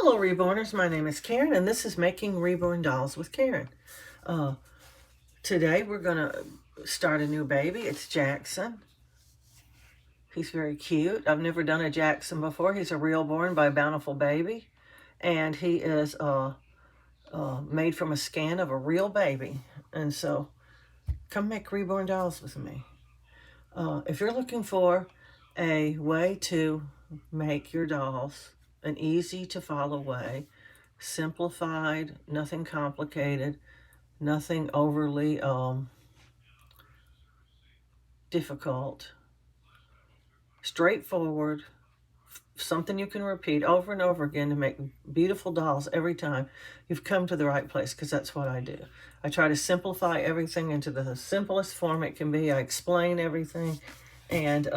Hello Reborners, my name is Karen and this is Making Reborn Dolls with Karen. Today we're going to start a new baby. It's Jaxson. He's very cute. I've never done a Jaxson before. He's a reborn by Bountiful Baby, and he is made from a scan of a real baby. And so come make reborn dolls with me. If you're looking for a way to make your dolls an easy to follow way, simplified, nothing complicated, nothing overly difficult, straightforward, something you can repeat over and over again to make beautiful dolls every time, you've come to the right place, because that's what I do. I try to simplify everything into the simplest form it can be. I explain everything, and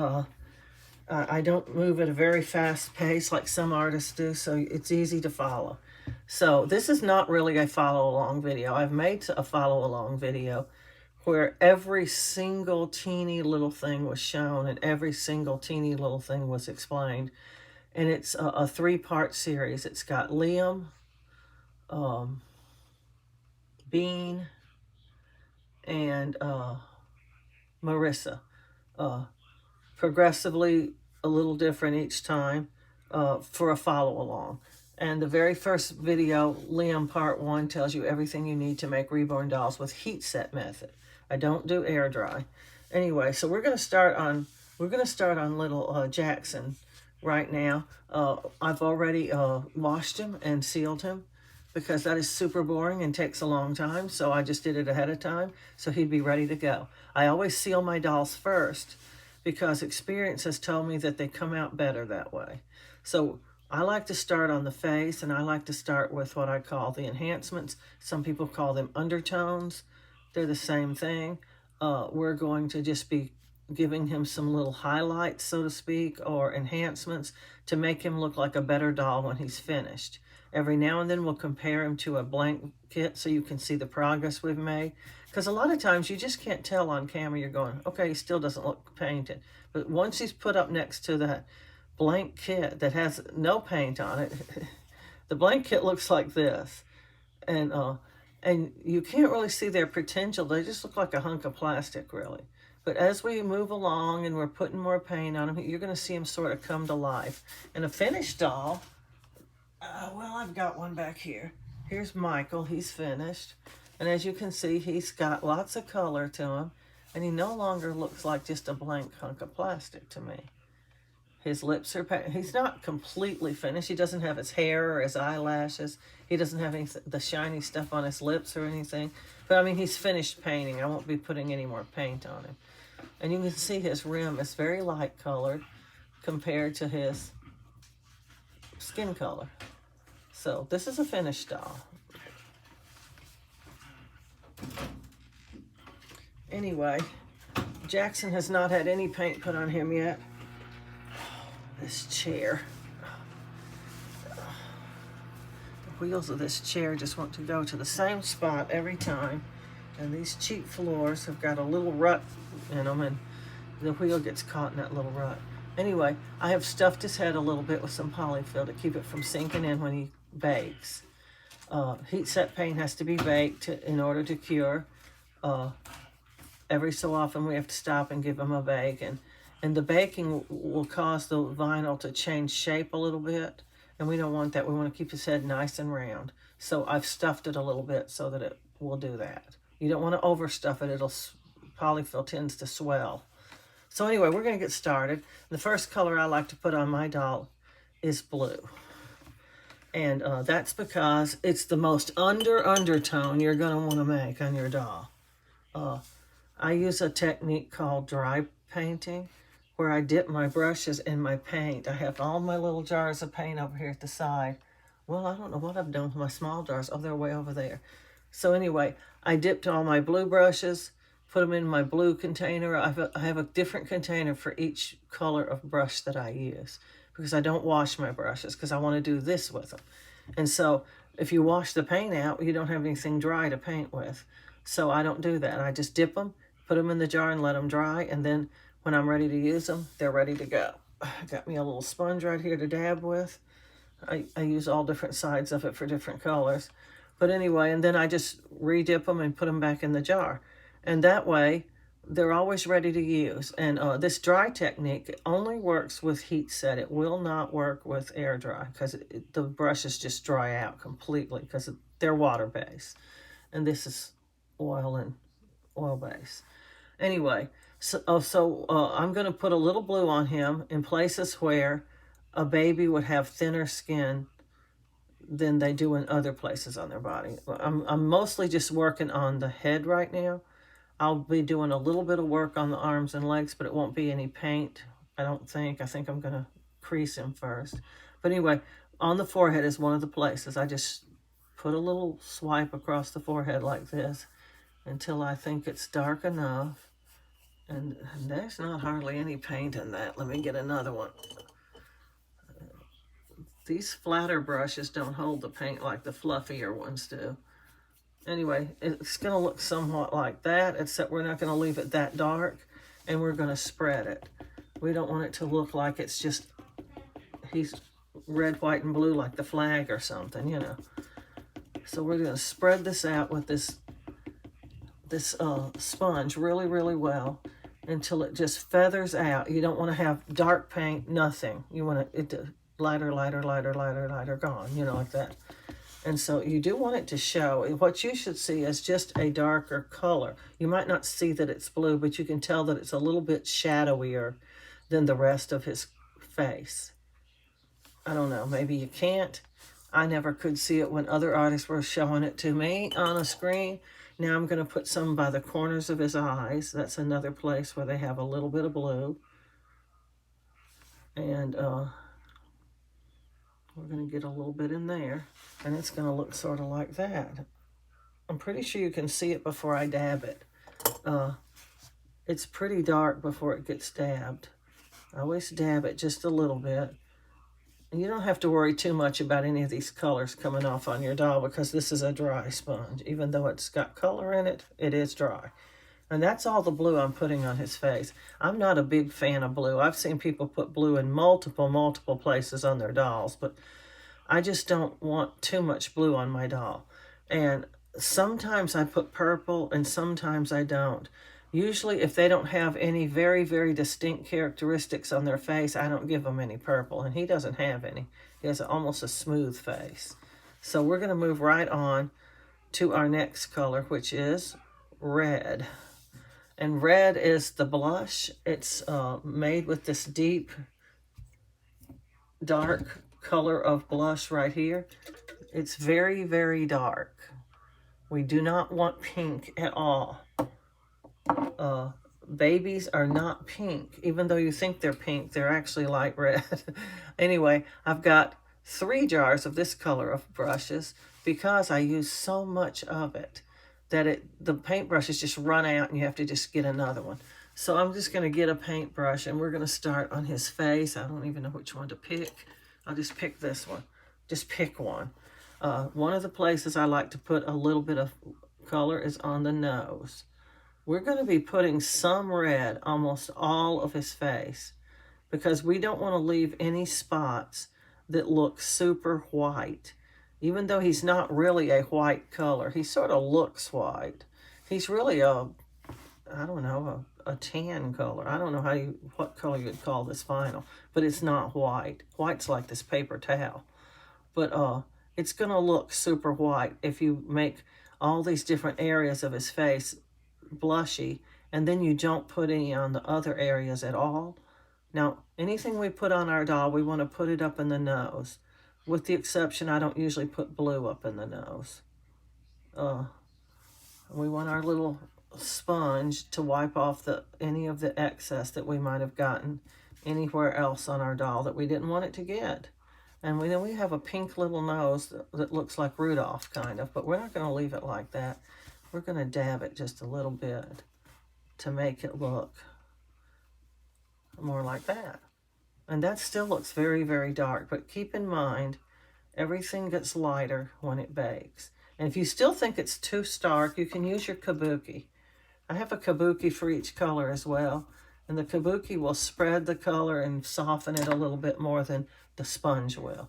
I don't move at a very fast pace like some artists do, so it's easy to follow. So this is not really a follow-along video. I've made a follow-along video where every single teeny little thing was shown and every single teeny little thing was explained. And it's a three-part series. It's got Liam, Bean, and Marissa. Progressively a little different each time for a follow-along. And the very first video, Liam Part 1, tells you everything you need to make reborn dolls with heat set method. I don't do air dry. Anyway, so we're going to start on little Jaxson right now. I've already washed him and sealed him because that is super boring and takes a long time. So I just did it ahead of time so he'd be ready to go. I always seal my dolls first because experience has told me that they come out better that way. So I like to start on the face, and I like to start with what I call the enhancements. Some people call them undertones. They're the same thing. We're going to just be giving him some little highlights, so to speak, or enhancements to make him look like a better doll when he's finished. Every now and then we'll compare him to a blank kit so you can see the progress we've made. Because a lot of times you just can't tell on camera. You're going, okay, he still doesn't look painted. But once he's put up next to that blank kit that has no paint on it, the blank kit looks like this. And you can't really see their potential. They just look like a hunk of plastic, really. But as we move along and we're putting more paint on them, you're going to see them sort of come to life. And a finished doll, well, I've got one back here. Here's Michael. He's finished. And as you can see, he's got lots of color to him. And he no longer looks like just a blank hunk of plastic to me. His lips are painted. He's not completely finished. He doesn't have his hair or his eyelashes. He doesn't have any the shiny stuff on his lips or anything. But I mean, he's finished painting. I won't be putting any more paint on him. And you can see his rim is very light colored compared to his skin color. So this is a finished doll. Anyway, Jaxson has not had any paint put on him yet. This chair. The wheels of this chair just want to go to the same spot every time. And these cheap floors have got a little rut in them, and the wheel gets caught in that little rut. Anyway, I have stuffed his head a little bit with some polyfill to keep it from sinking in when he bakes. Heat set paint has to be baked in order to cure. Every so often we have to stop and give him a bake, and the baking will cause the vinyl to change shape a little bit, and we don't want that. We want to keep his head nice and round. So I've stuffed it a little bit so that it will do that. You don't want to overstuff it. Polyfill tends to swell. So anyway, we're going to get started. The first color I like to put on my doll is blue. And that's because it's the most undertone you're going to want to make on your doll. I use a technique called dry painting, where I dip my brushes in my paint. I have all my little jars of paint over here at the side. Well, I don't know what I've done with my small jars. Oh, they're way over there. So anyway, I dipped all my blue brushes, put them in my blue container. I have a different container for each color of brush that I use, because I don't wash my brushes, because I want to do this with them. And so if you wash the paint out, you don't have anything dry to paint with. So I don't do that. I just dip them, put them in the jar and let them dry, and then when I'm ready to use them, they're ready to go. I got me a little sponge right here to dab with. I use all different sides of it for different colors. But anyway, and then I just re-dip them and put them back in the jar. And that way, they're always ready to use. And this dry technique only works with heat set. It will not work with air dry because the brushes just dry out completely because they're water based. And this is oil and oil based. Anyway, so I'm going to put a little blue on him in places where a baby would have thinner skin than they do in other places on their body. I'm mostly just working on the head right now. I'll be doing a little bit of work on the arms and legs, but it won't be any paint, I don't think. I think I'm going to crease him first. But anyway, on the forehead is one of the places. I just put a little swipe across the forehead like this until I think it's dark enough. And there's not hardly any paint in that. Let me get another one. These flatter brushes don't hold the paint like the fluffier ones do. Anyway, it's going to look somewhat like that, except we're not going to leave it that dark, and we're going to spread it. We don't want it to look like it's just, he's red, white, and blue like the flag or something, you know. So we're going to spread this out with this sponge really, really well until it just feathers out. You don't want to have dark paint, nothing. You want it to lighter, lighter, lighter, lighter, lighter, gone, you know, like that. And so you do want it to show. What you should see is just a darker color. You might not see that it's blue, but you can tell that it's a little bit shadowier than the rest of his face. I don't know, maybe you can't. I never could see it when other artists were showing it to me on a screen. Now I'm going to put some by the corners of his eyes. That's another place where they have a little bit of blue. And we're going to get a little bit in there. And it's going to look sort of like that. I'm pretty sure you can see it before I dab it. It's pretty dark before it gets dabbed. I always dab it just a little bit. And you don't have to worry too much about any of these colors coming off on your doll because this is a dry sponge. Even though it's got color in it, it is dry. And that's all the blue I'm putting on his face. I'm not a big fan of blue. I've seen people put blue in multiple places on their dolls, but I just don't want too much blue on my doll. And sometimes I put purple and sometimes I don't. Usually if they don't have any very, very distinct characteristics on their face, I don't give them any purple. And he doesn't have any. He has almost a smooth face. So we're going to move right on to our next color, which is red. And red is the blush. It's made with this deep, dark color of blush right here. It's very, very dark. We do not want pink at all. Babies are not pink. Even though you think they're pink, they're actually light red. Anyway, I've got 3 jars of this color of brushes because I use so much of it that the paintbrushes just run out and you have to just get another one. So I'm just going to get a paintbrush and we're going to start on his face. I don't even know which one to pick. I'll just pick this one. Just pick one. One of the places I like to put a little bit of color is on the nose. We're going to be putting some red almost all of his face because we don't want to leave any spots that look super white. Even though he's not really a white color, he sort of looks white. He's really I don't know, a tan color. I don't know what color you'd call this vinyl, but it's not white. White's like this paper towel. But it's going to look super white if you make all these different areas of his face blushy, and then you don't put any on the other areas at all. Now, anything we put on our doll, we want to put it up in the nose. With the exception, I don't usually put blue up in the nose. We want our little sponge to wipe off any of the excess that we might have gotten anywhere else on our doll that we didn't want it to get. And then we have a pink little nose that looks like Rudolph, kind of, but we're not going to leave it like that. We're going to dab it just a little bit to make it look more like that. And that still looks very, very dark, but keep in mind, everything gets lighter when it bakes. And if you still think it's too stark, you can use your kabuki. I have a kabuki for each color as well, and the kabuki will spread the color and soften it a little bit more than the sponge will.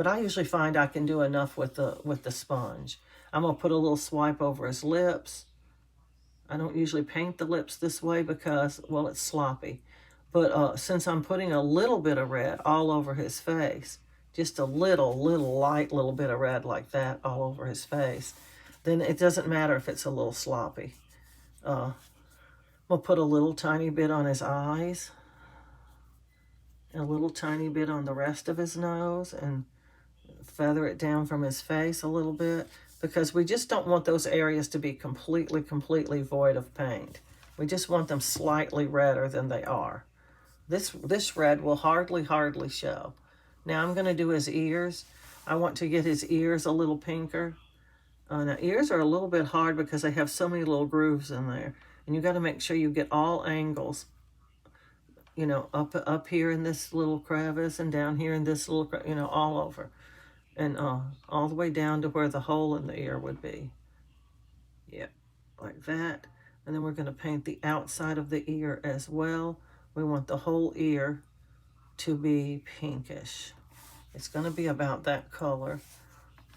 but I usually find I can do enough with the sponge. I'm going to put a little swipe over his lips. I don't usually paint the lips this way because, well, it's sloppy. But since I'm putting a little bit of red all over his face, just a little light little bit of red like that all over his face, then it doesn't matter if it's a little sloppy. We'll put a little tiny bit on his eyes, and a little tiny bit on the rest of his nose, and feather it down from his face a little bit, because we just don't want those areas to be completely void of paint. We just want them slightly redder than they are. This red will hardly show. Now I'm going to do his ears. I want to get his ears a little pinker. Now ears are a little bit hard because they have so many little grooves in there. And you got to make sure you get all angles. You know, up here in this little crevice and down here in this little, you know, all over. And all the way down to where the hole in the ear would be. Yeah, like that. And then we're going to paint the outside of the ear as well. We want the whole ear to be pinkish. It's going to be about that color.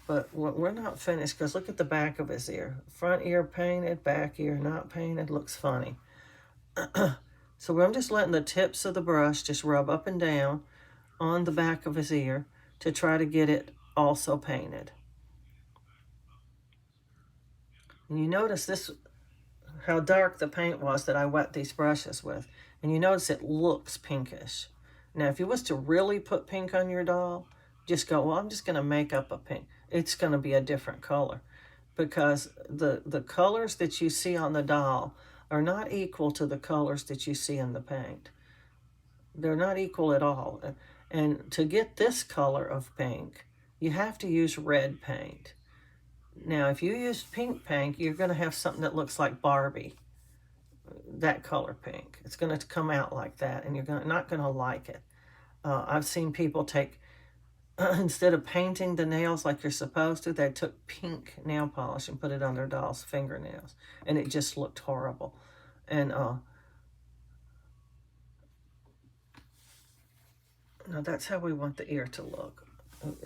But we're not finished, because look at the back of his ear. Front ear painted, back ear not painted. Looks funny. So I'm just letting the tips of the brush just rub up and down on the back of his ear to try to get it also painted. And you notice this, how dark the paint was that I wet these brushes with. And you notice it looks pinkish. Now, if you was to really put pink on your doll, just go, well, I'm just going to make up a pink. It's going to be a different color, because the colors that you see on the doll are not equal to the colors that you see in the paint. They're not equal at all. And to get this color of pink, you have to use red paint. Now, if you use pink paint, you're going to have something that looks like Barbie, that color pink. It's going to come out like that, and you're not going to like it. I've seen people take, instead of painting the nails like you're supposed to, they took pink nail polish and put it on their doll's fingernails, and it just looked horrible. And now that's how we want the ear to look.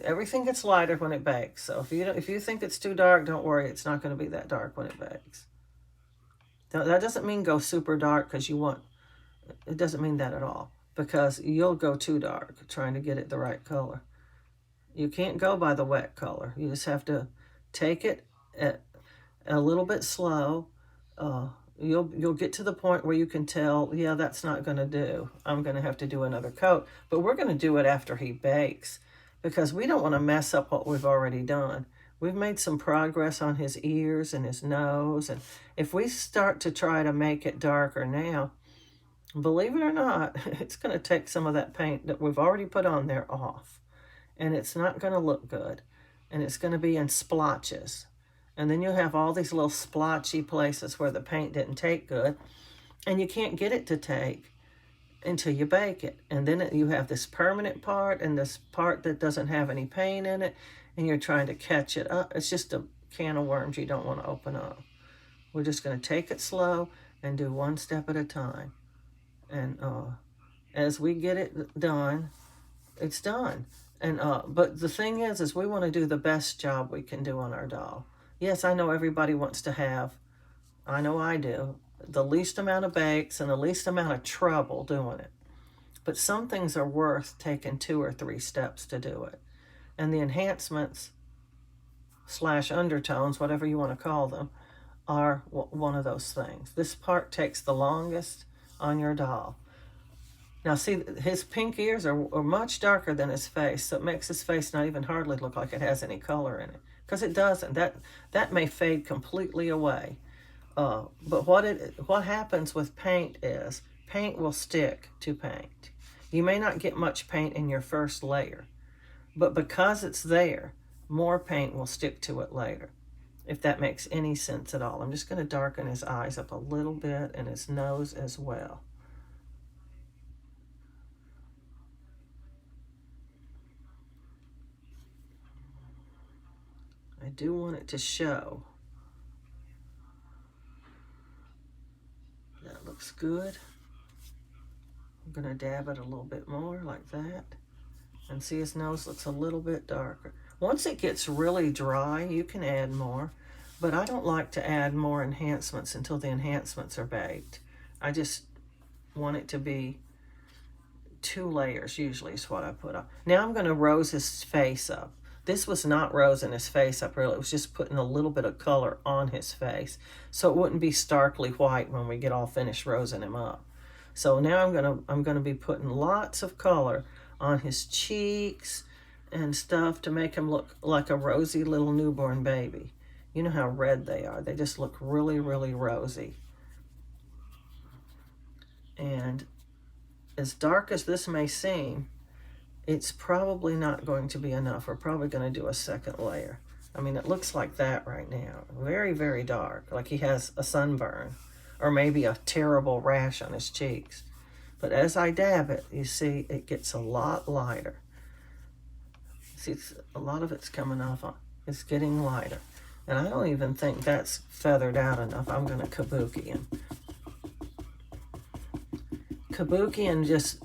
Everything gets lighter when it bakes, so if you think it's too dark, don't worry, it's not going to be that dark when it bakes. Now, that doesn't mean go super dark because you want, it doesn't mean that at all, because you'll go too dark trying to get it the right color. You can't go by the wet color. You just have to take it at a little bit slow. You'll get to the point where you can tell, yeah, that's not going to do. I'm going to have to do another coat. But we're going to do it after he bakes, because we don't want to mess up what we've already done. We've made some progress on his ears and his nose. And if we start to try to make it darker now, believe it or not, it's going to take some of that paint that we've already put on there off. And it's not going to look good. And it's going to be in splotches. And then you'll have all these little splotchy places where the paint didn't take good. And you can't get it to take until you bake it. And then you have this permanent part and this part that doesn't have any paint in it. And you're trying to catch it up. It's just a can of worms you don't want to open up. We're just going to take it slow and do one step at a time. And as we get it done, it's done. And but the thing is we want to do the best job we can do on our doll. Yes, I know everybody wants to have, I know I do, the least amount of bakes and the least amount of trouble doing it. But some things are worth taking 2 or 3 steps to do it. And the enhancements / undertones, whatever you want to call them, are one of those things. This part takes the longest on your doll. Now see, his pink ears are much darker than his face, so it makes his face not even hardly look like it has any color in it. Because it doesn't. That may fade completely away. But what happens with paint is, paint will stick to paint. You may not get much paint in your first layer, but because it's there, more paint will stick to it later, if that makes any sense at all. I'm just going to darken his eyes up a little bit and his nose as well. I do want it to show. That looks good. I'm going to dab it a little bit more like that. And see, his nose looks a little bit darker. Once it gets really dry, you can add more, but I don't like to add more enhancements until the enhancements are baked. I just want it to be 2 layers usually is what I put on. Now I'm going to rose his face up. This was not rosing his face up really. It was just putting a little bit of color on his face so it wouldn't be starkly white when we get all finished rosing him up. So now I'm gonna be putting lots of color on his cheeks and stuff to make him look like a rosy little newborn baby. You know how red they are. They just look really, really rosy. And as dark as this may seem, it's probably not going to be enough. We're probably going to do a second layer. I mean, it looks like that right now. Very, very dark, like he has a sunburn or maybe a terrible rash on his cheeks. But as I dab it, you see it gets a lot lighter. See, a lot of it's coming off. It's getting lighter. And I don't even think that's feathered out enough. I'm going to kabuki and just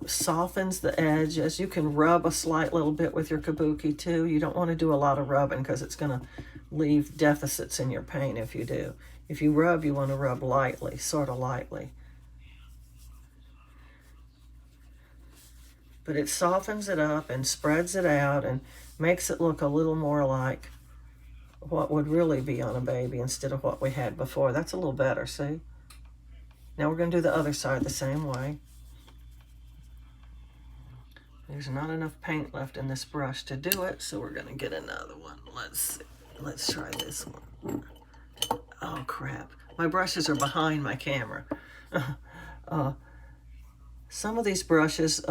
softens the edges. You can rub a slight little bit with your kabuki too. You don't want to do a lot of rubbing because it's going to leave deficits in your paint if you do. If you rub, you want to rub lightly, sort of lightly. But it softens it up and spreads it out and makes it look a little more like what would really be on a baby instead of what we had before. That's a little better, see? Now we're going to do the other side the same way. There's not enough paint left in this brush to do it, so we're going to get another one. Let's see. Let's try this one. Oh, crap. My brushes are behind my camera. Some of these brushes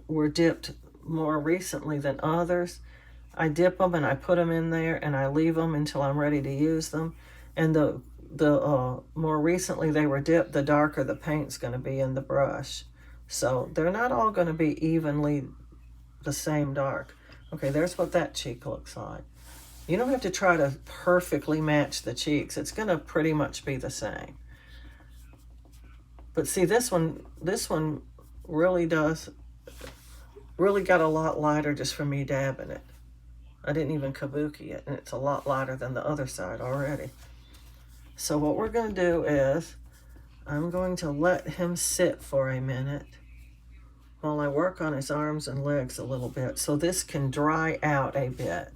were dipped more recently than others. I dip them and I put them in there and I leave them until I'm ready to use them. And the more recently they were dipped, the darker the paint's going to be in the brush. So they're not all going to be evenly the same dark. Okay, there's what that cheek looks like. You don't have to try to perfectly match the cheeks. It's going to pretty much be the same. But see, this one really got a lot lighter just from me dabbing it. I didn't even kabuki it, and it's a lot lighter than the other side already. So what we're going to do is I'm going to let him sit for a minute while I work on his arms and legs a little bit so this can dry out a bit,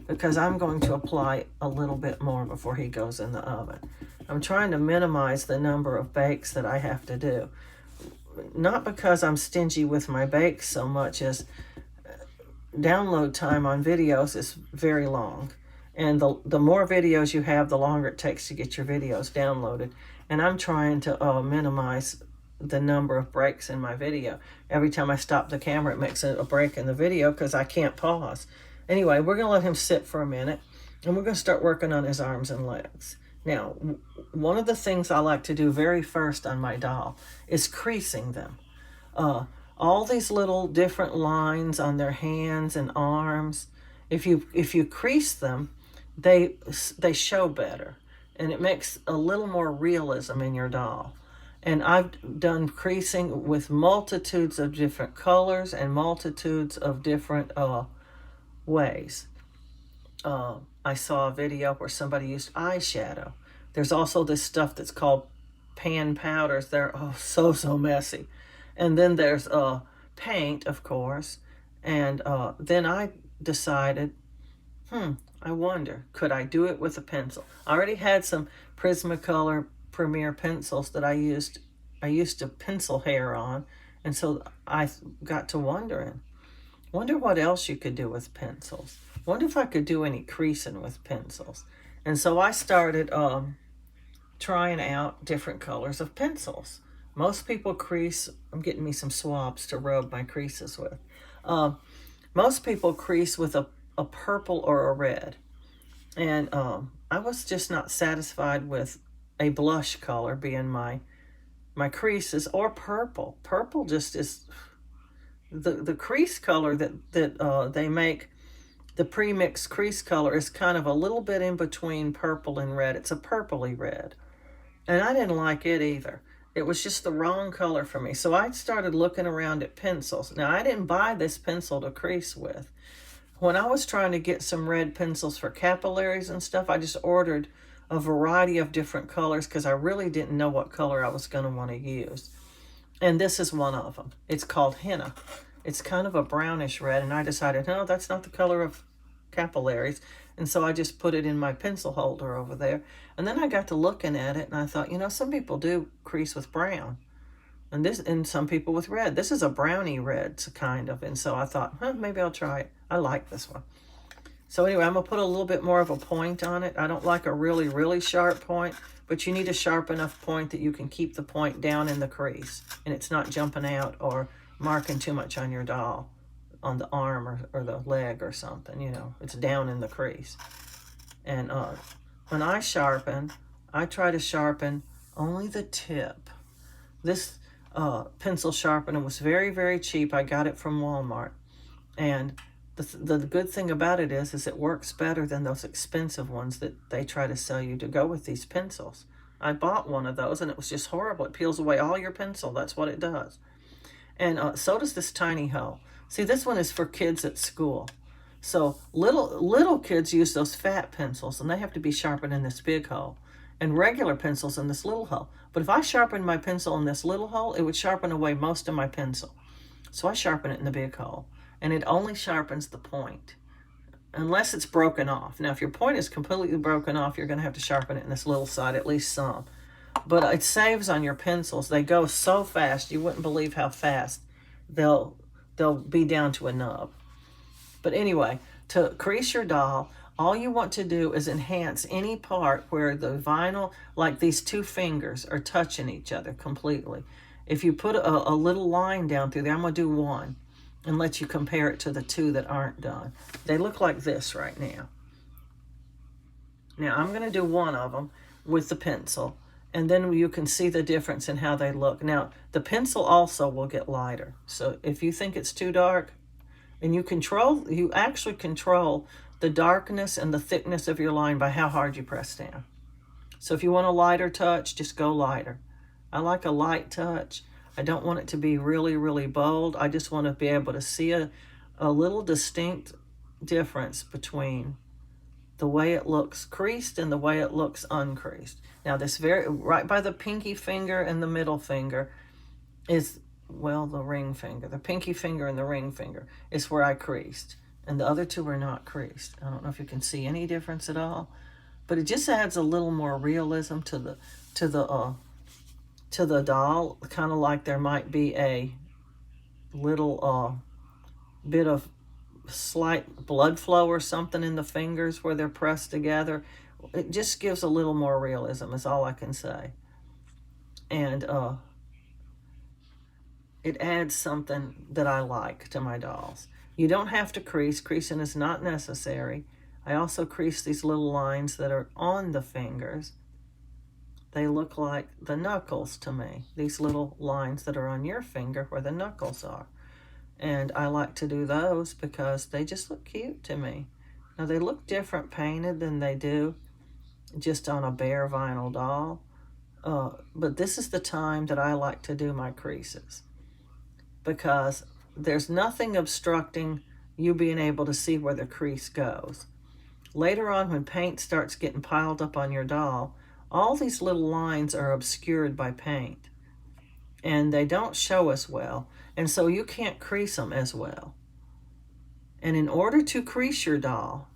because I'm going to apply a little bit more before he goes in the oven. I'm trying to minimize the number of bakes that I have to do. Not because I'm stingy with my bakes so much as download time on videos is very long. And the more videos you have, the longer it takes to get your videos downloaded. And I'm trying to minimize the number of breaks in my video. Every time I stop the camera, it makes a break in the video because I can't pause. Anyway, we're going to let him sit for a minute, and we're going to start working on his arms and legs. Now, one of the things I like to do very first on my doll is creasing them. All these little different lines on their hands and arms, if you crease them, they show better, and it makes a little more realism in your doll. And I've done creasing with multitudes of different colors and multitudes of different ways. I saw a video where somebody used eyeshadow. There's also this stuff that's called pan powders. They're so messy. And then there's paint, of course. And then I decided, I wonder, could I do it with a pencil? I already had some Prismacolor Premier pencils that I used to pencil hair on. And so I got to wonder what else you could do with pencils. Wonder if I could do any creasing with pencils. And so I started trying out different colors of pencils. Most people crease. I'm getting me some swabs to rub my creases with. Most people crease with a purple or a red. And I was just not satisfied with a blush color being my creases, or purple. Purple just is the crease color that they make. The pre-mixed crease color is kind of a little bit in between purple and red. It's a purpley red. And I didn't like it either. It was just the wrong color for me. So I started looking around at pencils. Now, I didn't buy this pencil to crease with. When I was trying to get some red pencils for capillaries and stuff, I just ordered a variety of different colors because I really didn't know what color I was going to want to use. And this is one of them. It's called Henna. It's kind of a brownish red, and I decided, no, that's not the color of capillaries. And so I just put it in my pencil holder over there. And then I got to looking at it, and I thought, you know, some people do crease with brown. And some people with red. This is a brownie red, kind of. And so I thought, maybe I'll try it. I like this one. So anyway, I'm going to put a little bit more of a point on it. I don't like a really, really sharp point, but you need a sharp enough point that you can keep the point down in the crease, and it's not jumping out or marking too much on your doll, on the arm or the leg or something, you know. It's down in the crease. And when I sharpen, I try to sharpen only the tip. This pencil sharpener was very, very cheap. I got it from Walmart. And the good thing about it is it works better than those expensive ones that they try to sell you to go with these pencils. I bought one of those, and it was just horrible. It peels away all your pencil. That's what it does. And so does this tiny hoe. See, this one is for kids at school. So little kids use those fat pencils, and they have to be sharpened in this big hole, and regular pencils in this little hole. But if I sharpened my pencil in this little hole, it would sharpen away most of my pencil. So I sharpen it in the big hole, and it only sharpens the point, unless it's broken off. Now, if your point is completely broken off, you're going to have to sharpen it in this little side, at least some. But it saves on your pencils. They go so fast, you wouldn't believe how fast they'll be down to a nub. But anyway, to crease your doll, all you want to do is enhance any part where the vinyl, like these two fingers, are touching each other completely. If you put a little line down through there, I'm going to do one and let you compare it to the two that aren't done. They look like this right now. Now, I'm going to do one of them with the pencil, and then you can see the difference in how they look. Now, the pencil also will get lighter. So if you think it's too dark, and you actually control the darkness and the thickness of your line by how hard you press down. So if you want a lighter touch, just go lighter. I like a light touch. I don't want it to be really, really bold. I just want to be able to see a little distinct difference between the way it looks creased and the way it looks uncreased. Now, this right by the pinky finger and the middle finger is, well, the ring finger. The pinky finger and the ring finger is where I creased, and the other two are not creased. I don't know if you can see any difference at all, but it just adds a little more realism to the doll, kind of like there might be a little bit of slight blood flow or something in the fingers where they're pressed together. It just gives a little more realism, is all I can say. And it adds something that I like to my dolls. You don't have to crease. Creasing is not necessary. I also crease these little lines that are on the fingers. They look like the knuckles to me. These little lines that are on your finger where the knuckles are. And I like to do those because they just look cute to me. Now, they look different painted than they do just on a bare vinyl doll. But this is the time that I like to do my creases, because there's nothing obstructing you being able to see where the crease goes. Later on, when paint starts getting piled up on your doll, all these little lines are obscured by paint, and they don't show as well, and so you can't crease them as well. And in order to crease your doll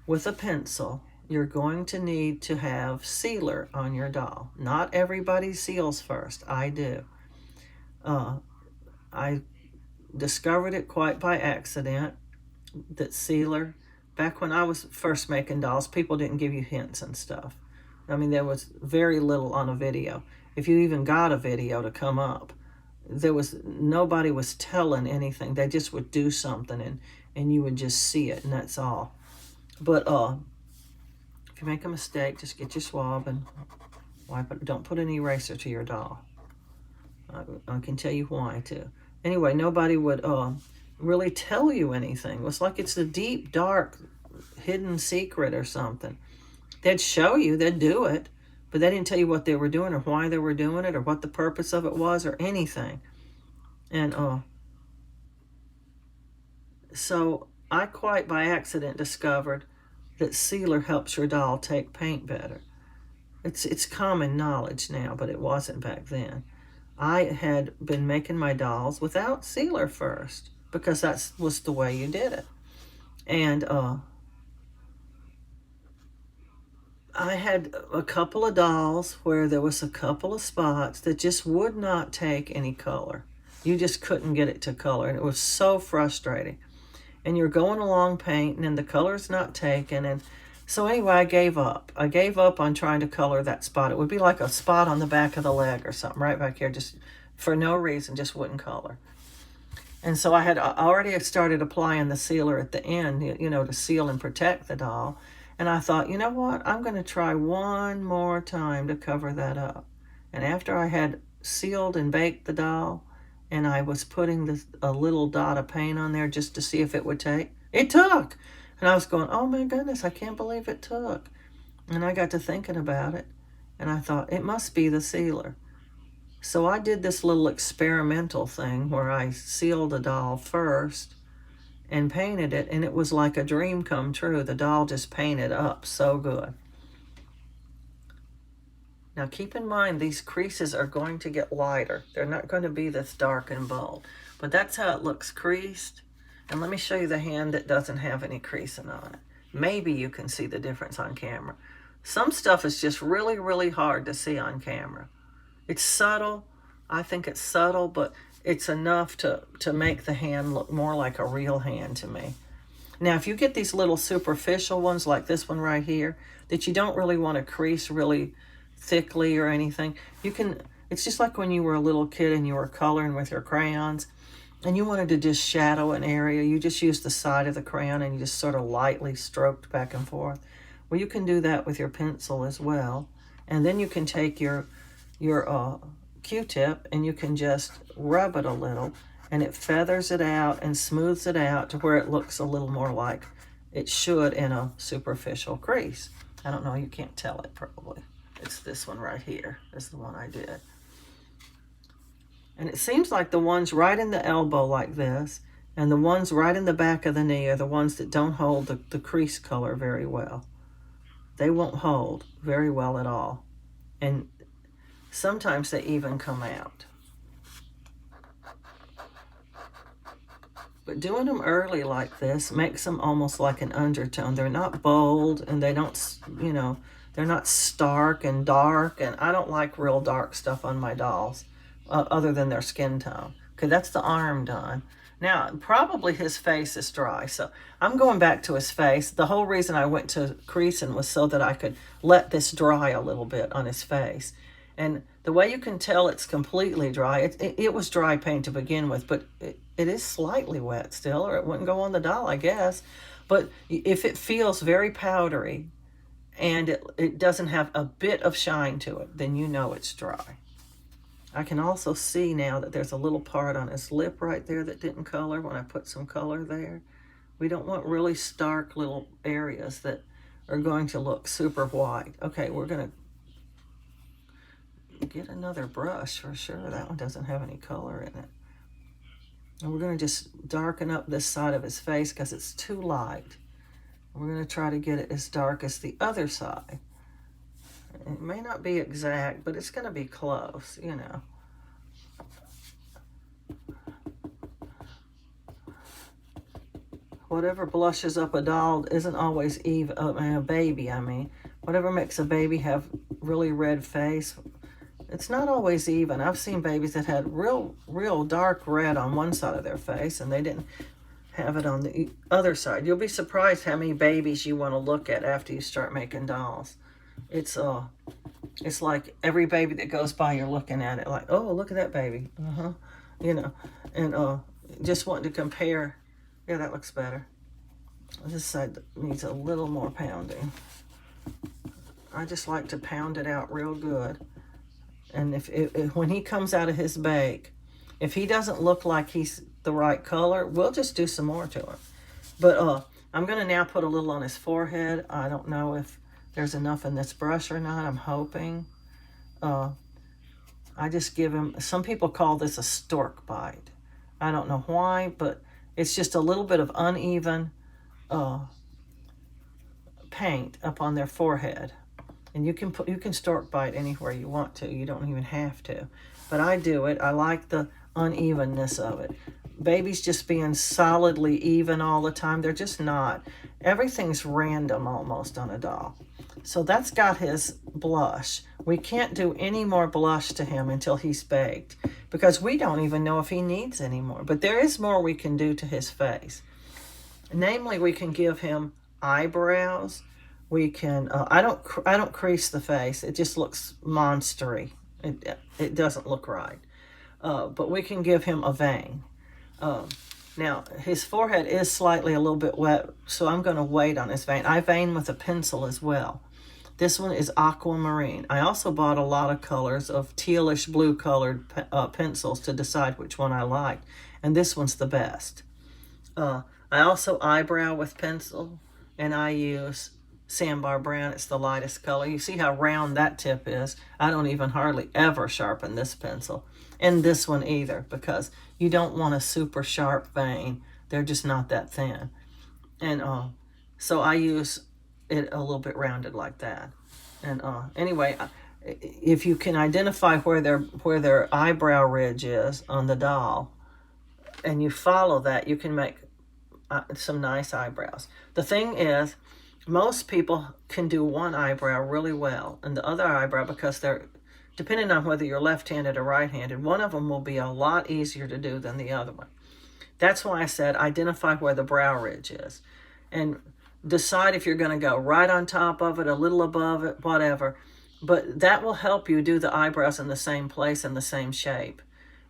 with a pencil, you're going to need to have sealer on your doll. Not everybody seals first. I do. I discovered it quite by accident, that sealer. Back when I was first making dolls, people didn't give you hints and stuff. I mean, there was very little on a video. If you even got a video to come up, nobody was telling anything. They just would do something, and you would just see it, and that's all. But if you make a mistake, just get your swab and wipe it. Don't put an eraser to your doll. I can tell you why, too. Anyway, nobody would really tell you anything. It was like it's a deep, dark, hidden secret or something. They'd show you, they'd do it, but they didn't tell you what they were doing or why they were doing it or what the purpose of it was or anything. And so I quite by accident discovered that sealer helps your doll take paint better. It's common knowledge now, but it wasn't back then. I had been making my dolls without sealer first because that was the way you did it. And I had a couple of dolls where there was a couple of spots that just would not take any color. You just couldn't get it to color, and it was so frustrating. And you're going along painting, and the color's not taken, and so anyway, I gave up. I gave up on trying to color that spot. It would be like a spot on the back of the leg or something right back here, just for no reason, just wouldn't color. And so I had already started applying the sealer at the end, you know, to seal and protect the doll. And I thought, you know what, I'm going to try one more time to cover that up. And after I had sealed and baked the doll, and I was putting a little dot of paint on there just to see if it would take, it took. And I was going, oh my goodness, I can't believe it took. And I got to thinking about it, and I thought, it must be the sealer. So I did this little experimental thing where I sealed the doll first and painted it, and it was like a dream come true. The doll just painted up so good. Now keep in mind, these creases are going to get lighter. They're not going to be this dark and bold, but that's how it looks creased. And let me show you the hand that doesn't have any creasing on it. Maybe you can see the difference on camera. Some stuff is just really, really hard to see on camera. It's subtle. I think it's subtle, but it's enough to make the hand look more like a real hand to me. Now, if you get these little superficial ones like this one right here, that you don't really want to crease really thickly or anything, you can, it's just like when you were a little kid and you were coloring with your crayons and you wanted to just shadow an area. You just used the side of the crayon and you just sort of lightly stroked back and forth. Well, you can do that with your pencil as well. And then you can take your Q-tip and you can just rub it a little, and it feathers it out and smooths it out to where it looks a little more like it should in a superficial crease. I don't know, you can't tell it probably. It's this one right here. This is the one I did. And it seems like the ones right in the elbow like this and the ones right in the back of the knee are the ones that don't hold the crease color very well. They won't hold very well at all. And sometimes they even come out. But doing them early like this makes them almost like an undertone. They're not bold, and they don't, you know, they're not stark and dark. And I don't like real dark stuff on my dolls, other than their skin tone. Okay, that's the arm done. Now, probably his face is dry, so I'm going back to his face. The whole reason I went to creasing was so that I could let this dry a little bit on his face. And the way you can tell it's completely dry, it was dry paint to begin with, but it is slightly wet still, or it wouldn't go on the doll, I guess. But if it feels very powdery and it doesn't have a bit of shine to it, then you know it's dry. I can also see now that there's a little part on his lip right there that didn't color when I put some color there. We don't want really stark little areas that are going to look super white. Okay, we're going to get another brush for sure. That one doesn't have any color in it. And we're going to just darken up this side of his face because it's too light. We're going to try to get it as dark as the other side. It may not be exact, but it's going to be close, you know. Whatever blushes up a doll isn't always even, a baby, I mean. Whatever makes a baby have really red face, it's not always even. I've seen babies that had real dark red on one side of their face, and they didn't have it on the other side. You'll be surprised how many babies you want to look at after you start making dolls. It's like every baby that goes by, you're looking at it like, oh, look at that baby. You know, and just wanting to compare. Yeah, that looks better. This side needs a little more pounding. I just like to pound it out real good. And if when he comes out of his bake, if he doesn't look like he's the right color, we'll just do some more to him. But I'm going to now put a little on his forehead. I don't know if there's enough in this brush or not, I'm hoping. I just give him, some people call this a stork bite. I don't know why, but it's just a little bit of uneven paint up on their forehead. And you can stork bite anywhere you want to. You don't even have to. But I do it. I like the unevenness of it. Babies just being solidly even all the time, they're just not. Everything's random almost on a doll. So that's got his blush. We can't do any more blush to him until he's baked, because we don't even know if he needs any more. But there is more we can do to his face. Namely, we can give him eyebrows. We can, I don't crease the face. It just looks monstery. It doesn't look right. But we can give him a vein. Now, his forehead is slightly a little bit wet, so I'm going to wait on his vein. I vein with a pencil as well. This one is aquamarine. I also bought a lot of colors of tealish blue colored pencils to decide which one I liked. And this one's the best. I also eyebrow with pencil, and I use sandbar brown. It's the lightest color. You see how round that tip is. I don't even hardly ever sharpen this pencil. And this one either, because you don't want a super sharp vein. They're just not that thin. And so I use it a little bit rounded like that. And anyway, if you can identify where their eyebrow ridge is on the doll, and you follow that, you can make some nice eyebrows. The thing is, most people can do one eyebrow really well, and the other eyebrow, because they're, depending on whether you're left-handed or right-handed, one of them will be a lot easier to do than the other one. That's why I said identify where the brow ridge is, and decide if you're going to go right on top of it, a little above it, whatever. But that will help you do the eyebrows in the same place and the same shape,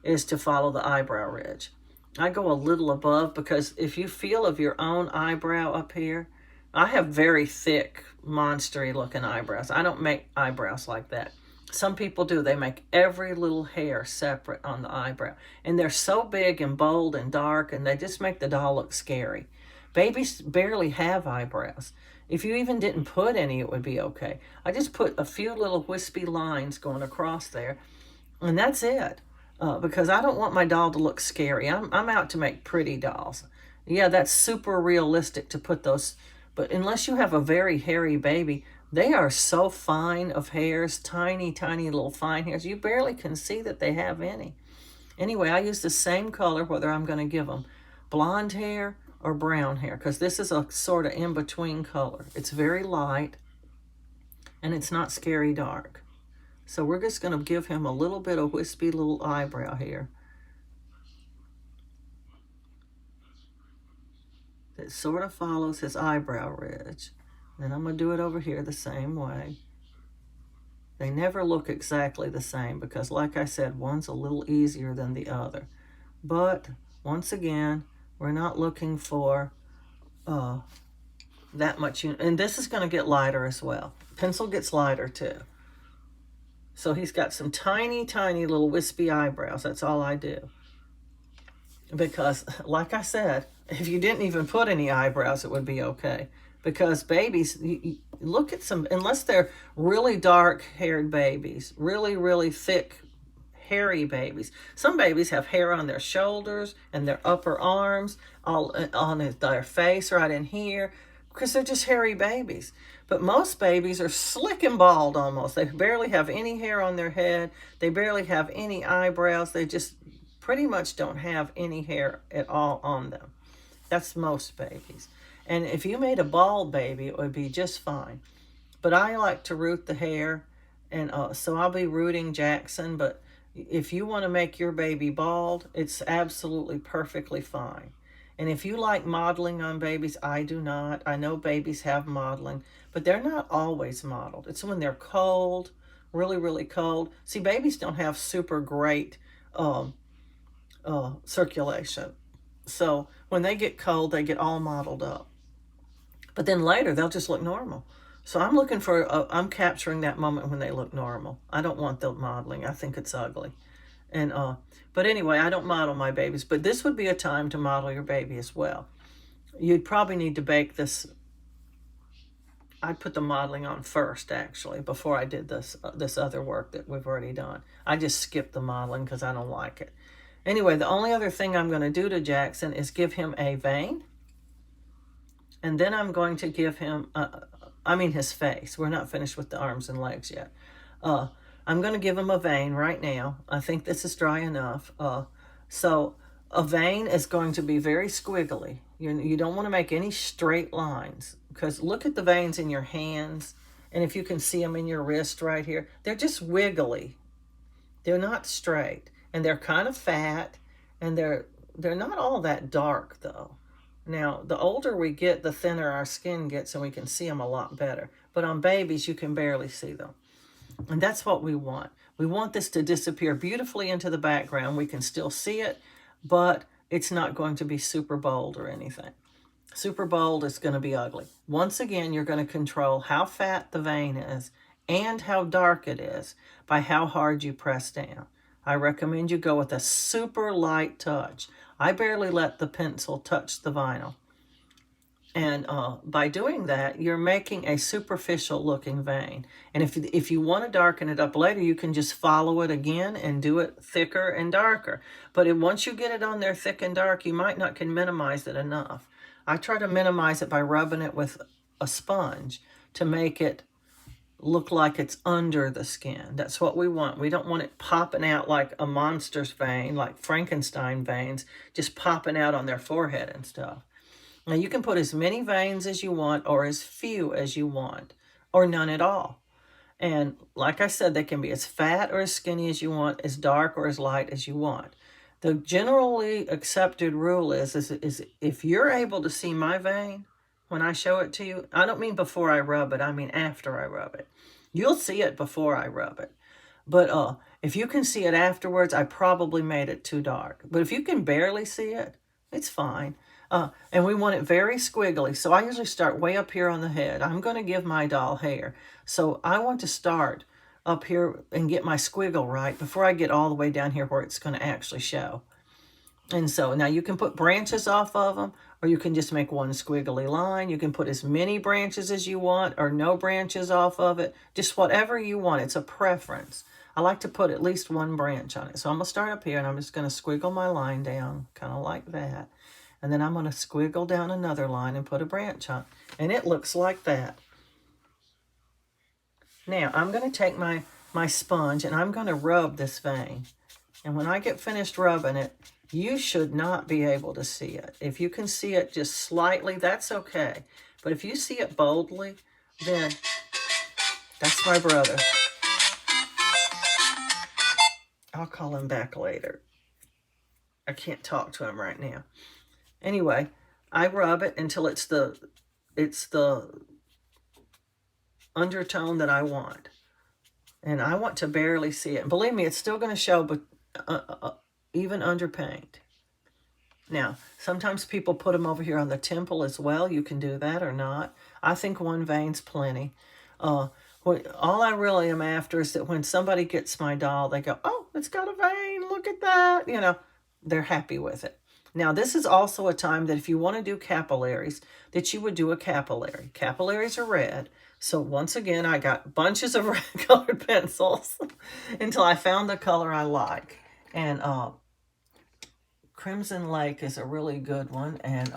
is to follow the eyebrow ridge. I go a little above, because if you feel of your own eyebrow up here, I have very thick, monstery looking eyebrows. I don't make eyebrows like that. Some people do. They make every little hair separate on the eyebrow. And they're so big and bold and dark, and they just make the doll look scary. Babies barely have eyebrows. If you even didn't put any, it would be okay. I just put a few little wispy lines going across there, and that's it. Because I don't want my doll to look scary. I'm out to make pretty dolls. Yeah, that's super realistic to put those, but unless you have a very hairy baby, they are so fine of hairs, tiny, tiny little fine hairs. You barely can see that they have any. Anyway, I use the same color whether I'm going to give them blonde hair or brown hair, because this is a sort of in-between color. It's very light, and it's not scary dark. So we're just going to give him a little bit of wispy little eyebrow here. That sort of follows his eyebrow ridge. And I'm going to do it over here the same way. They never look exactly the same, because like I said, one's a little easier than the other. But once again, we're not looking for that much. And this is going to get lighter as well. Pencil gets lighter too. So he's got some tiny, tiny little wispy eyebrows. That's all I do. Because, like I said, if you didn't even put any eyebrows, it would be okay. Because babies, you look at some, unless they're really dark-haired babies, really, really thick, hairy babies. Some babies have hair on their shoulders and their upper arms, all on their face right in here, because they're just hairy babies. But most babies are slick and bald almost. They barely have any hair on their head. They barely have any eyebrows. They just pretty much don't have any hair at all on them. That's most babies. And if you made a bald baby, it would be just fine. But I like to root the hair, and so I'll be rooting Jaxson. But if you want to make your baby bald, it's absolutely perfectly fine. And if you like modeling on babies, I do not. I know babies have modeling, but they're not always modeled. It's when they're cold, really, really cold. See, babies don't have super great circulation. So when they get cold, they get all mottled up. But then later, they'll just look normal. So I'm looking for, I'm capturing that moment when they look normal. I don't want the modeling. I think it's ugly. And but anyway, I don't model my babies. But this would be a time to model your baby as well. You'd probably need to bake this I put the modeling on first, actually, before I did this other work that we've already done. I just skipped the modeling because I don't like it. Anyway, the only other thing I'm going to do to Jaxson is give him a vein. And then I'm going to give him, his face. We're not finished with the arms and legs yet. I'm going to give him a vein right now. I think this is dry enough. So a vein is going to be very squiggly. You don't want to make any straight lines, because look at the veins in your hands, and if you can see them in your wrist right here, they're just wiggly. They're not straight, and they're kind of fat, and they're not all that dark though. Now, the older we get, the thinner our skin gets, and we can see them a lot better. But on babies, you can barely see them. And that's what we want. We want this to disappear beautifully into the background. We can still see it, but it's not going to be super bold or anything. Super bold is going to be ugly. Once again, you're going to control how fat the vein is and how dark it is by how hard you press down. I recommend you go with a super light touch. I barely let the pencil touch the vinyl. And by doing that, you're making a superficial looking vein. And if you want to darken it up later, you can just follow it again and do it thicker and darker. But once you get it on there thick and dark, you might not can minimize it enough. I try to minimize it by rubbing it with a sponge to make it look like it's under the skin. That's what we want. We don't want it popping out like a monster's vein, like Frankenstein veins, just popping out on their forehead and stuff. Now, you can put as many veins as you want or as few as you want, or none at all. And like I said, they can be as fat or as skinny as you want, as dark or as light as you want. The generally accepted rule is if you're able to see my vein when I show it to you, I don't mean before I rub it, I mean after I rub it. You'll see it before I rub it. But if you can see it afterwards, I probably made it too dark. But if you can barely see it, it's fine. And we want it very squiggly. So I usually start way up here on the head. I'm going to give my doll hair. So I want to start up here and get my squiggle right before I get all the way down here where it's going to actually show. And so now you can put branches off of them, or you can just make one squiggly line. You can put as many branches as you want or no branches off of it. Just whatever you want. It's a preference. I like to put at least one branch on it. So I'm going to start up here, and I'm just going to squiggle my line down, kind of like that. And then I'm going to squiggle down another line and put a branch on. And it looks like that. Now, I'm going to take my sponge, and I'm going to rub this vein. And when I get finished rubbing it, you should not be able to see it. If you can see it just slightly, that's okay. But if you see it boldly, then that's my brother. I'll call him back later. I can't talk to him right now. Anyway, I rub it until it's the undertone that I want. And I want to barely see it. And believe me, it's still going to show, but even under paint. Now, sometimes people put them over here on the temple as well. You can do that or not. I think one vein's plenty. All I really am after is that when somebody gets my doll, they go, oh, it's got a vein. Look at that. You know, they're happy with it. Now, this is also a time that if you want to do capillaries, that you would do a capillary. Capillaries are red. So once again, I got bunches of red colored pencils until I found the color I like. And Crimson Lake is a really good one. And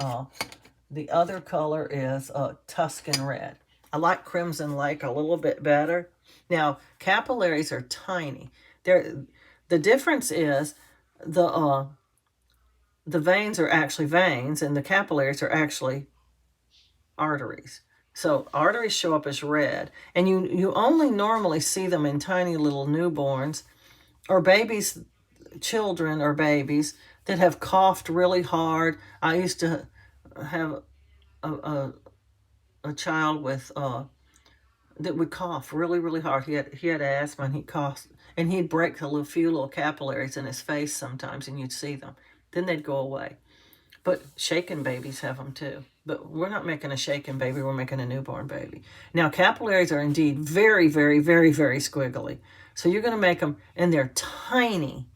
the other color is Tuscan Red. I like Crimson Lake a little bit better. Now, capillaries are tiny. The difference is the veins are actually veins, and the capillaries are actually arteries. So arteries show up as red, and you only normally see them in tiny little newborns or babies, children or babies that have coughed really hard. I used to have a child with that would cough really, really hard. He had asthma, and he coughed, and he'd break a few little capillaries in his face sometimes, and you'd see them. Then they'd go away. But shaken babies have them too. But we're not making a shaken baby, we're making a newborn baby. Now, capillaries are indeed very, very, very, very squiggly. So you're going to make them, and they're tiny.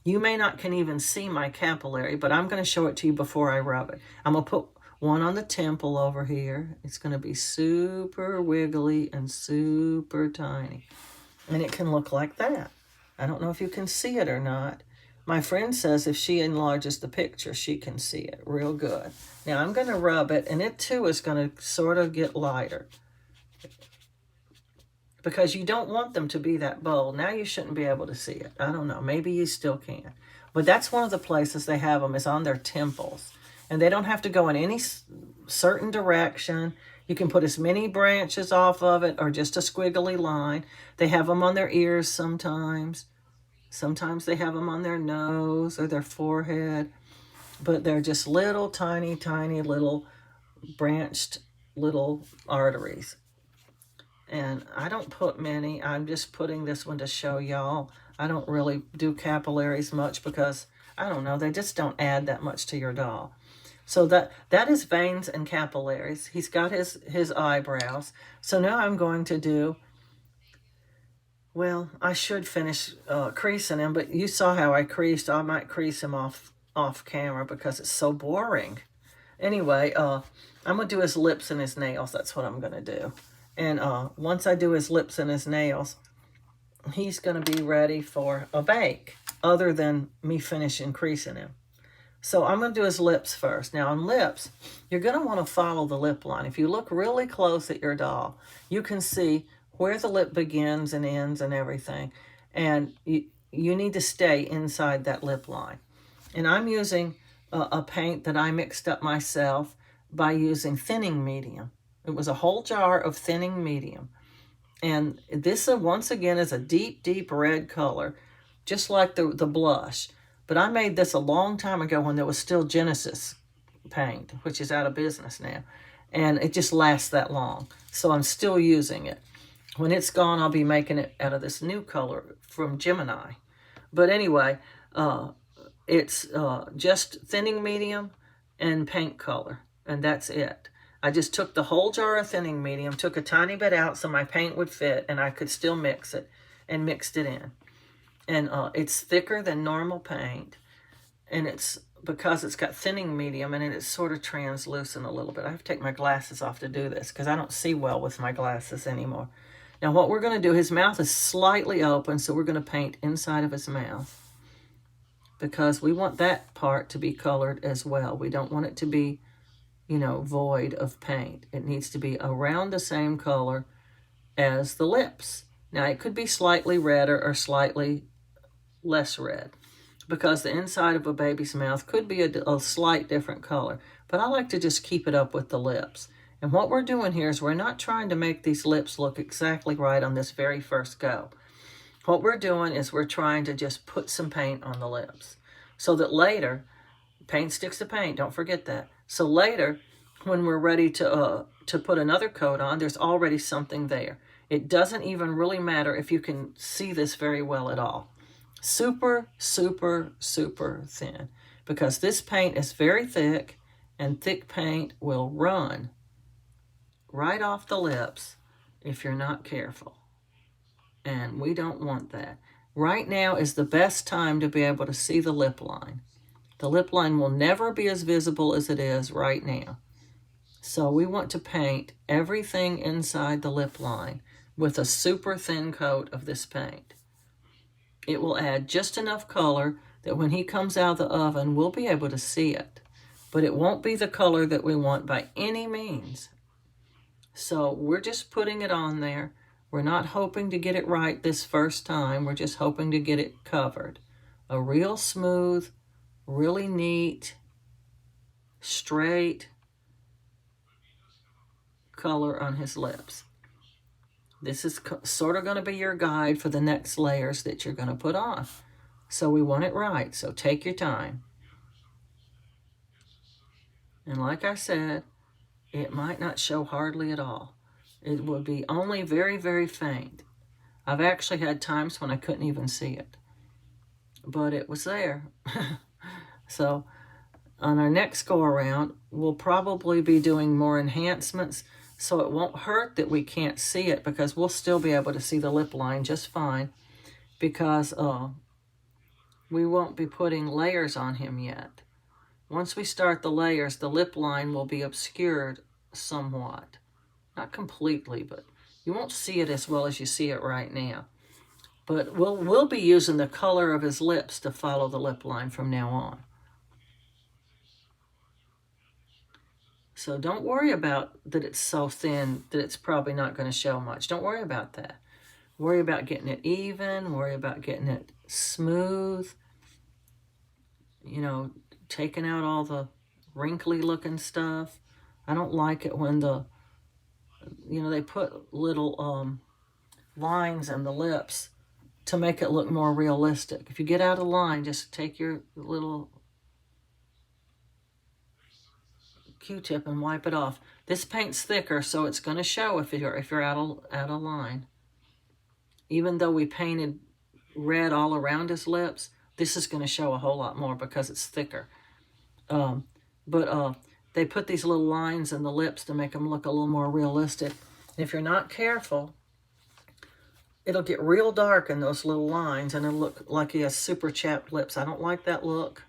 You may not can even see my capillary, but I'm going to show it to you before I rub it. I'm going to put one on the temple over here. It's going to be super wiggly and super tiny. And it can look like that. I don't know if you can see it or not. My friend says if she enlarges the picture, she can see it real good. Now I'm going to rub it, and it too is going to sort of get lighter, because you don't want them to be that bold. Now you shouldn't be able to see it. I don't know. Maybe you still can. But that's one of the places they have them, is on their temples. And they don't have to go in any certain direction. You can put as many branches off of it or just a squiggly line. They have them on their ears sometimes. Sometimes they have them on their nose or their forehead. But they're just little, tiny, tiny little branched little arteries. And I don't put many. I'm just putting this one to show y'all. I don't really do capillaries much because, I don't know, they just don't add that much to your doll. So that is veins and capillaries. He's got his eyebrows. So now I'm going to do, well, I should finish creasing him, but you saw how I creased. I might crease him off camera because it's so boring. Anyway, I'm going to do his lips and his nails. That's what I'm going to do. And once I do his lips and his nails, he's going to be ready for a bake, other than me finishing creasing him. So I'm going to do his lips first. Now on lips, you're going to want to follow the lip line. If you look really close at your doll, you can see where the lip begins and ends and everything. And you need to stay inside that lip line. And I'm using a paint that I mixed up myself by using thinning medium. It was a whole jar of thinning medium. And this, once again, is a deep, deep red color, just like the blush. But I made this a long time ago when there was still Genesis paint, which is out of business now. And it just lasts that long. So I'm still using it. When it's gone, I'll be making it out of this new color from Gemini. But anyway, it's just thinning medium and paint color. And that's it. I just took the whole jar of thinning medium, took a tiny bit out so my paint would fit and I could still mix it, and mixed it in. And it's thicker than normal paint, and it's because it's got thinning medium in it, it's sort of translucent a little bit. I have to take my glasses off to do this because I don't see well with my glasses anymore. Now what we're going to do, his mouth is slightly open, so we're going to paint inside of his mouth because we want that part to be colored as well. We don't want it to be, you know, void of paint. It needs to be around the same color as the lips. Now it could be slightly redder or slightly less red, because the inside of a baby's mouth could be a slight different color, but I like to just keep it up with the lips. And what we're doing here is we're not trying to make these lips look exactly right on this very first go. What we're doing is we're trying to just put some paint on the lips so that later, paint sticks to paint, don't forget that. So later, when we're ready to put another coat on, there's already something there. It doesn't even really matter if you can see this very well at all. Super, super, super thin, because this paint is very thick, and thick paint will run right off the lips if you're not careful. And we don't want that. Right now is the best time to be able to see the lip line. The lip line will never be as visible as it is right now. So we want to paint everything inside the lip line with a super thin coat of this paint. It will add just enough color that when he comes out of the oven, we'll be able to see it. But it won't be the color that we want by any means. So we're just putting it on there. We're not hoping to get it right this first time. We're just hoping to get it covered. A real smooth, really neat, straight color on his lips. This is sort of going to be your guide for the next layers that you're going to put on. So we want it right, so take your time. And like I said, it might not show hardly at all. It will be only very, very faint. I've actually had times when I couldn't even see it. But it was there. So on our next go around, we'll probably be doing more enhancements, so it won't hurt that we can't see it, because we'll still be able to see the lip line just fine, because we won't be putting layers on him yet. Once we start the layers, the lip line will be obscured somewhat. Not completely, but you won't see it as well as you see it right now. But we'll be using the color of his lips to follow the lip line from now on. So don't worry about that it's so thin that it's probably not going to show much. Don't worry about that. Worry about getting it even. Worry about getting it smooth. You know, taking out all the wrinkly looking stuff. I don't like it when they put little lines in the lips to make it look more realistic. If you get out of line, just take your little Q-tip and wipe it off. This paint's thicker, so it's going to show if you're out of line. Even though we painted red all around his lips, this is going to show a whole lot more because it's thicker. But they put these little lines in the lips to make them look a little more realistic. If you're not careful, it'll get real dark in those little lines, and it'll look like he has super chapped lips. I don't like that look.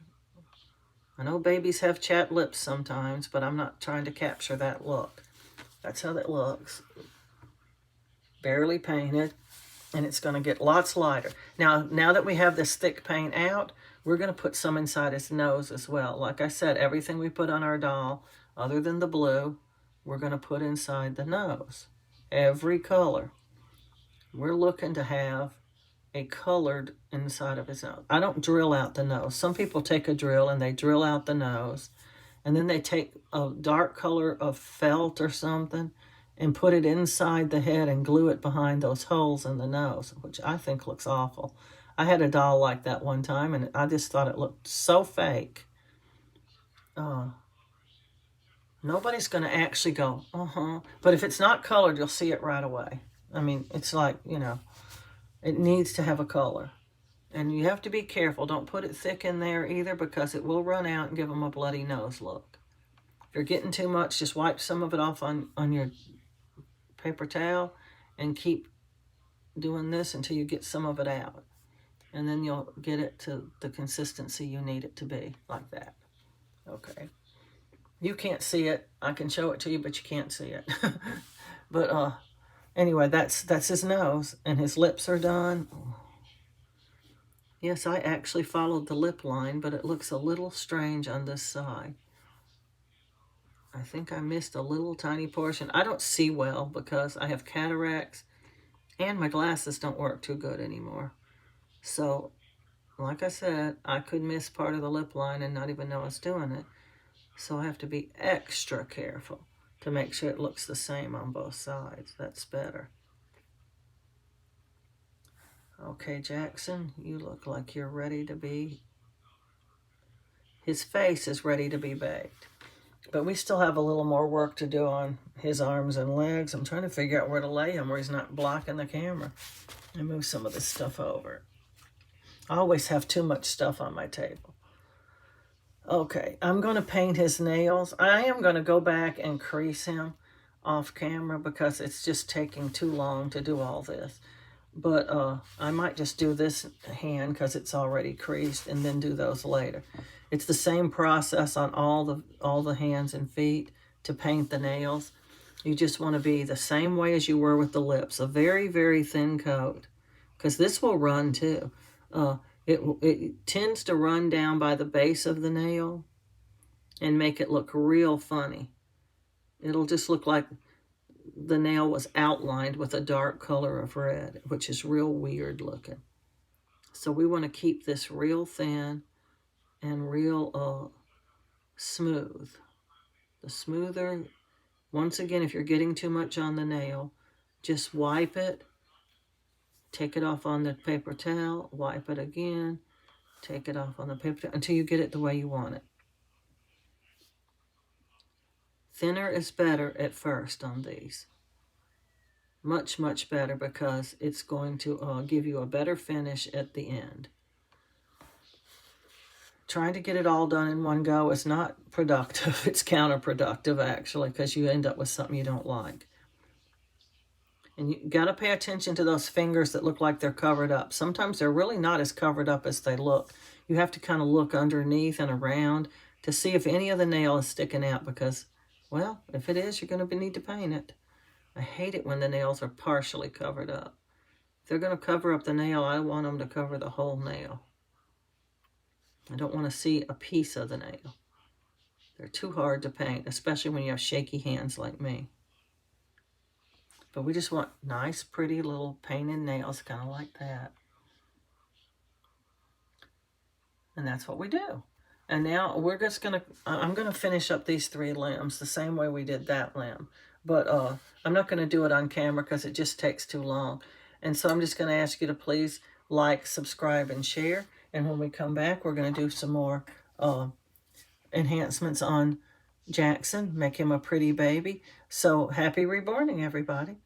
I know babies have chapped lips sometimes, but I'm not trying to capture that look. That's how that looks. Barely painted, and it's going to get lots lighter. Now that we have this thick paint out, we're going to put some inside his nose as well. Like I said, everything we put on our doll, other than the blue, we're going to put inside the nose. Every color. We're looking to have a colored inside of his nose. I don't drill out the nose. Some people take a drill and they drill out the nose, and then they take a dark color of felt or something and put it inside the head and glue it behind those holes in the nose, which I think looks awful. I had a doll like that one time, and I just thought it looked so fake. Nobody's going to actually go, But if it's not colored, you'll see it right away. I mean, it's like, it needs to have a color. And you have to be careful. Don't put it thick in there either, because it will run out and give them a bloody nose look. If you're getting too much, just wipe some of it off on your paper towel and keep doing this until you get some of it out. And then you'll get it to the consistency you need it to be, like that. Okay. You can't see it. I can show it to you, but you can't see it. But anyway, that's his nose, and his lips are done. Yes, I actually followed the lip line, but it looks a little strange on this side. I think I missed a little tiny portion. I don't see well because I have cataracts, and my glasses don't work too good anymore. So, like I said, I could miss part of the lip line and not even know I was doing it. So I have to be extra careful to make sure it looks the same on both sides. That's better. Okay, Jaxson, you look like you're ready to be... His face is ready to be baked. But we still have a little more work to do on his arms and legs. I'm trying to figure out where to lay him where he's not blocking the camera. And move some of this stuff over. I always have too much stuff on my table. Okay, I'm going to paint his nails. I am going to go back and crease him off camera because it's just taking too long to do all this. But I might just do this hand because it's already creased and then do those later. It's the same process on all the hands and feet to paint the nails. You just want to be the same way as you were with the lips. A very, very thin coat, because this will run too. It tends to run down by the base of the nail and make it look real funny. It'll just look like the nail was outlined with a dark color of red, which is real weird looking. So we want to keep this real thin and real smooth. The smoother, once again, if you're getting too much on the nail, just wipe it. Take it off on the paper towel, wipe it again, take it off on the paper towel until you get it the way you want it. Thinner is better at first on these. Much, much better because it's going to give you a better finish at the end. Trying to get it all done in one go is not productive. It's counterproductive, actually, because you end up with something you don't like. And you got to pay attention to those fingers that look like they're covered up. Sometimes they're really not as covered up as they look. You have to kind of look underneath and around to see if any of the nail is sticking out, because, well, if it is, you're going to need to paint it. I hate it when the nails are partially covered up. If they're going to cover up the nail, I want them to cover the whole nail. I don't want to see a piece of the nail. They're too hard to paint, especially when you have shaky hands like me. But we just want nice, pretty little painted nails, kind of like that. And that's what we do. And now we're just going to, I'm going to finish up these 3 limbs the same way we did that limb. But I'm not going to do it on camera because it just takes too long. And so I'm just going to ask you to please like, subscribe, and share. And when we come back, we're going to do some more enhancements on Jaxson, make him a pretty baby. So happy reborning, everybody.